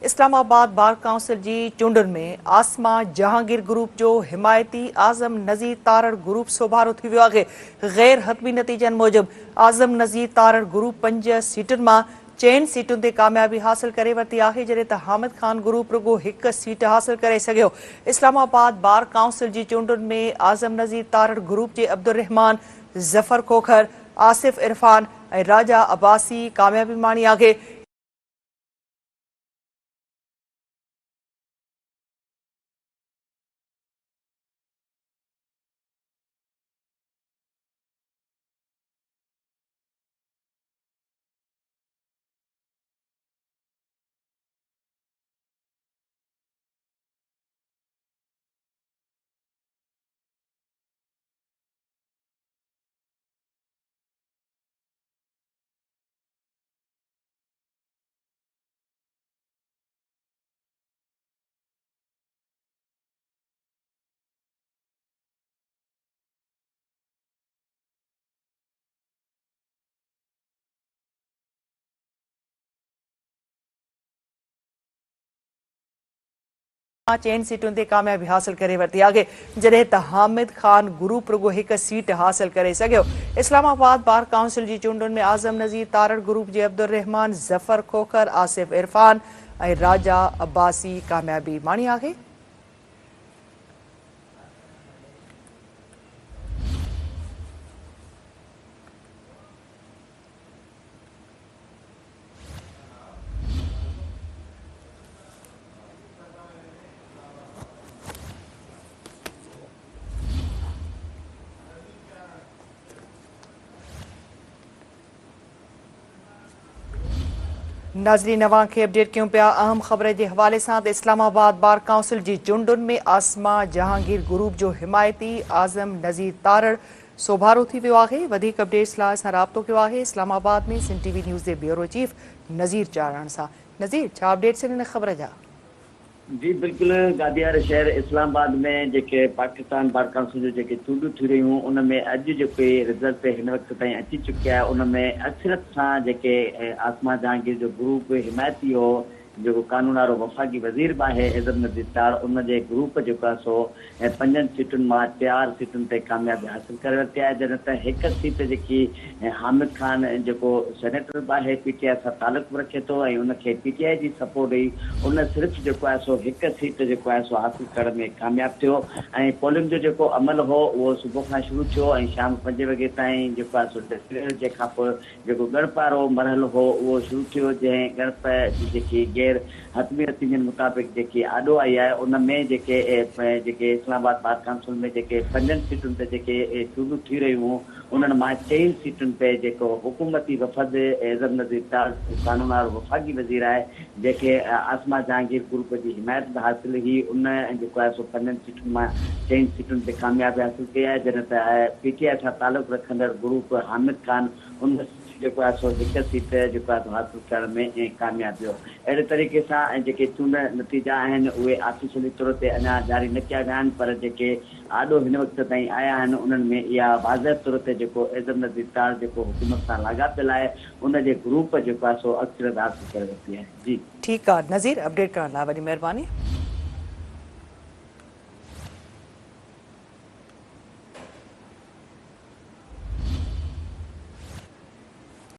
Islamabad bar council जी चूंडुनि में आसमा Jahangir group जो हिमायती आज़म नज़ीर तारड़ ग्रुप सोभारो थी वियो आहे। गैर हतमी नतीजनि मूजिब आज़म नज़ीर तारड़ ग्रुप 5 सीटुनि मां 4 सीटुनि ते कामयाबी हासिल करे वरिती आहे, जॾहिं त हामिद खान ग्रुप रुगो 1 सीट हासिल करे सघियो। इस्लामाबाद बार काउंसिल जी चूंडुनि में आज़म नज़ीर तारड़ ग्रुप जे अब्दुर रहमान, ज़फर खोखर, आसिफ इरफान ऐं राजा अब्बासी कामयाबी माणी आहे। चैन सीटुनि ते कामयाबी हासिल करे वरिती आहे, जॾहिं त हामिद खान ग्रुप रुगो 1 सीट हासिल करे सघियो। इस्लामाबाद बार काउंसिल जी चूंडुनि में आज़म नज़ीर तारड़ ग्रुप जे अब्दुर रहमान, ज़फर खोखर, आसिफ इरफान ऐं राजा अब्बासी कामयाबी माणी आहे। नाज़रीन अवां खे अपडेट कयूं पिया अहम ख़बर जे हवाले सां त इस्लामाबाद बार काउंसिल जी चूंडुनि में आसमा जहांगीर ग्रुप जो हिमायती आज़म नज़ीर तारड़ सोभारो थी वियो आहे। वधीक अपडेट्स लाइ असां राब्तो कयो आहे इस्लामाबाद में सिंध टीवी न्यूज़ जे ब्यूरो चीफ नज़ीर चारण सां। नज़ीर, छा अपडेट्स आहिनि हिन ख़बर जा? जी बिल्कुल, गादियार शहर इस्लामाबाद में जेके पाकिस्तान बार काउंसिल जो जेके चूंडूं थी रहियूं उन में अॼु जेके रिज़ल्ट हिन वक़्त ताईं अची चुकिया आहे उन में अक्सरत सां जेके आसमा जहांगीर जो ग्रुप हिमायती हो जो कानून वारो वफ़ाक़ी वज़ीर बि आहे आज़म नज़ीर तारड़, उन जे ग्रुप जेको आहे सो 5 सीटुनि मां 4 सीटुनि ते कामयाबी हासिल करे वरिती आहे, जॾहिं त 1 सीट जेकी हामिद खान जेको सेनेटर बि आहे पीटीआई सां तालुक़ रखे थो ऐं उनखे पीटीआई जी सपोर्ट हुई, उन सिर्फ़ु जेको आहे सो 1 सीट जेको आहे सो हासिल करण में कामयाबु थियो ऐं पोलिंग जो जेको अमल हो उहो सुबुह खां शुरू थियो ऐं शाम 5 वॻे ताईं जेको आहे सो जंहिंखां पोइ जेको ॻणप वारो मरहल हो उहो शुरू थियो, जंहिं ॻणप जी जेकी हतमी नतीजनि मुताबिक़ जेकी आॾो आई आहे उन में जेके इस्लामाबाद बार काउंसिल में जेके 5 सीटुनि ते जेके चूंडूं थी रहियूं हुयूं उन्हनि मां 4 सीटुनि ते जेको हुकूमती वफ़द आज़म नज़ीर तारड़ कानून वारो वफ़ाक़ी वज़ीर आहे जंहिंखे आसमा जहांगीर ग्रुप जी हिमायत बि हासिल हुई, उन जेको आहे सो 5 सीटुनि मां 4 सीटुनि ते कामयाबी हासिल कई आहे, जॾहिं त पीटीआई सां तालुक़ रखंदड़ ग्रुप हामिद खान उन जेको आहे सो 1 सीट जेको आहे हासिल करण में कामयाबु थियो। अहिड़े तरीक़े सां जेके चूंड नतीजा आहिनि उहे आर्टिफिशियली तौर ते अञा जारी न कया विया आहिनि, पर जेके आॾो हिन वक़्त ताईं आया आहिनि उन्हनि में इहा वाज़ह तौर ते जेको आज़म नज़ीर तारड़ जेको हुकूमत सां लाॻापियल आहे उन जे ग्रुप जेको आहे सो अक्सरत हासिल करे वरिती आहे। जी ठीकु आहे नज़ीर, अपडेट करण लाइ वॾी महिरबानी।